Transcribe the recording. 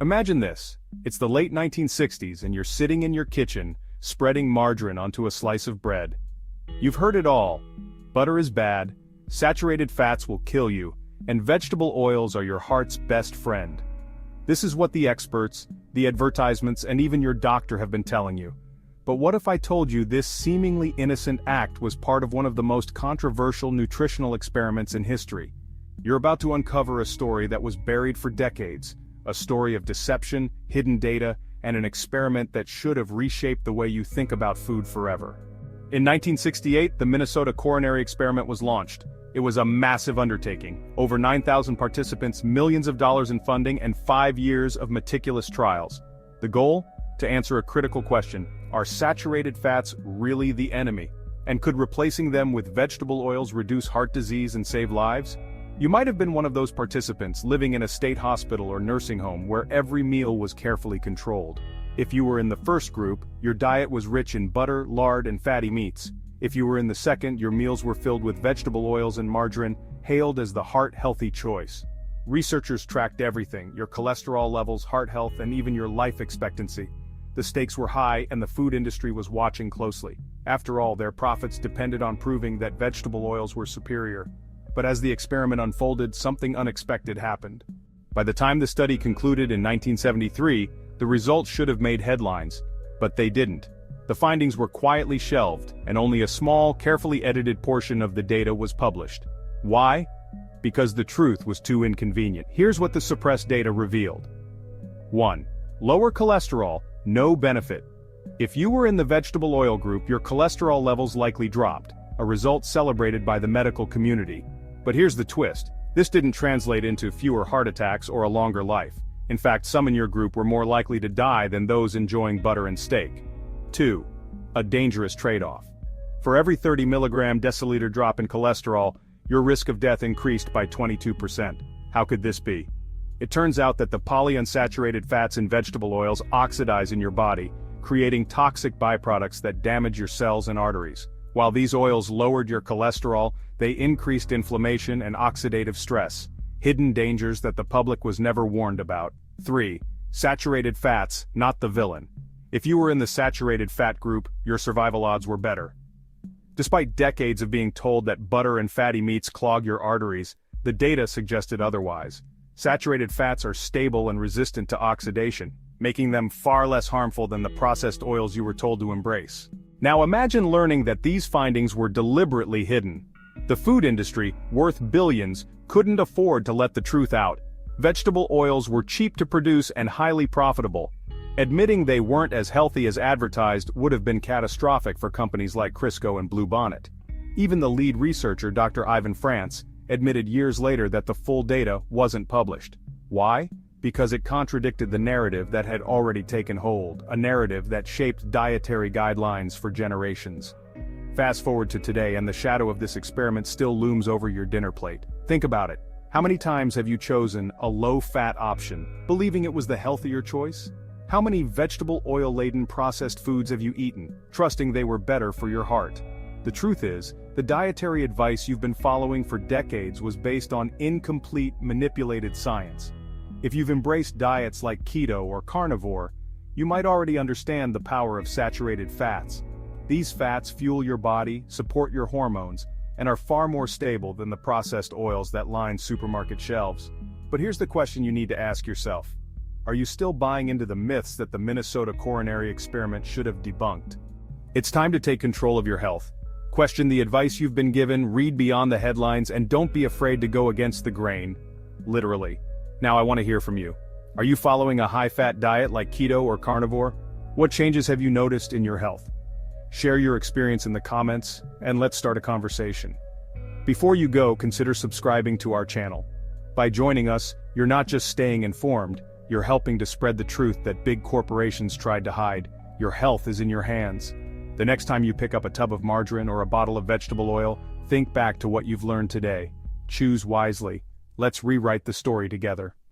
Imagine this. It's the late 1960s and you're sitting in your kitchen, spreading margarine onto a slice of bread. You've heard it all. Butter is bad, saturated fats will kill you, and vegetable oils are your heart's best friend. This is what the experts, the advertisements, and even your doctor have been telling you. But what if I told you this seemingly innocent act was part of one of the most controversial nutritional experiments in history? You're about to uncover a story that was buried for decades, a story of deception, hidden data, and an experiment that should have reshaped the way you think about food forever. In 1968, the Minnesota Coronary Experiment was launched. It was a massive undertaking, over 9,000 participants, millions of dollars in funding, and 5 years of meticulous trials. The goal? To answer a critical question: are saturated fats really the enemy? And could replacing them with vegetable oils reduce heart disease and save lives? You might have been one of those participants living in a state hospital or nursing home where every meal was carefully controlled. If you were in the first group, your diet was rich in butter, lard, and fatty meats. If you were in the second, your meals were filled with vegetable oils and margarine, hailed as the heart-healthy choice. Researchers tracked everything: your cholesterol levels, heart health, and even your life expectancy. The stakes were high and the food industry was watching closely. After all, their profits depended on proving that vegetable oils were superior. But as the experiment unfolded, something unexpected happened. By the time the study concluded in 1973, the results should have made headlines, but they didn't. The findings were quietly shelved, and only a small, carefully edited portion of the data was published. Why? Because the truth was too inconvenient. Here's what the suppressed data revealed. 1. Lower cholesterol, no benefit. If you were in the vegetable oil group, your cholesterol levels likely dropped, a result celebrated by the medical community. But here's the twist: this didn't translate into fewer heart attacks or a longer life. In fact, some in your group were more likely to die than those enjoying butter and steak. 2. A dangerous trade-off. For every 30 milligram deciliter drop in cholesterol, your risk of death increased by 22%. How could this be? It turns out that the polyunsaturated fats in vegetable oils oxidize in your body, creating toxic byproducts that damage your cells and arteries. While these oils lowered your cholesterol, they increased inflammation and oxidative stress, hidden dangers that the public was never warned about. 3. Saturated fats, not the villain. If you were in the saturated fat group, your survival odds were better. Despite decades of being told that butter and fatty meats clog your arteries, the data suggested otherwise. Saturated fats are stable and resistant to oxidation, making them far less harmful than the processed oils you were told to embrace. Now imagine learning that these findings were deliberately hidden. The food industry, worth billions, couldn't afford to let the truth out. Vegetable oils were cheap to produce and highly profitable. Admitting they weren't as healthy as advertised would have been catastrophic for companies like Crisco and Bluebonnet. Even the lead researcher, Dr. Ivan France, admitted years later that the full data wasn't published. Why? Because it contradicted the narrative that had already taken hold, a narrative that shaped dietary guidelines for generations. Fast forward to today and the shadow of this experiment still looms over your dinner plate. Think about it. How many times have you chosen a low-fat option, believing it was the healthier choice? How many vegetable oil-laden processed foods have you eaten, trusting they were better for your heart? The truth is, the dietary advice you've been following for decades was based on incomplete, manipulated science. If you've embraced diets like keto or carnivore, you might already understand the power of saturated fats. These fats fuel your body, support your hormones, and are far more stable than the processed oils that line supermarket shelves. But here's the question you need to ask yourself. Are you still buying into the myths that the Minnesota Coronary Experiment should have debunked? It's time to take control of your health. Question the advice you've been given, read beyond the headlines, and don't be afraid to go against the grain. Literally. Now I want to hear from you. Are you following a high-fat diet like keto or carnivore? What changes have you noticed in your health? Share your experience in the comments, and let's start a conversation. Before you go, consider subscribing to our channel. By joining us, you're not just staying informed, you're helping to spread the truth that big corporations tried to hide. Your health is in your hands. The next time you pick up a tub of margarine or a bottle of vegetable oil, think back to what you've learned today. Choose wisely. Let's rewrite the story together.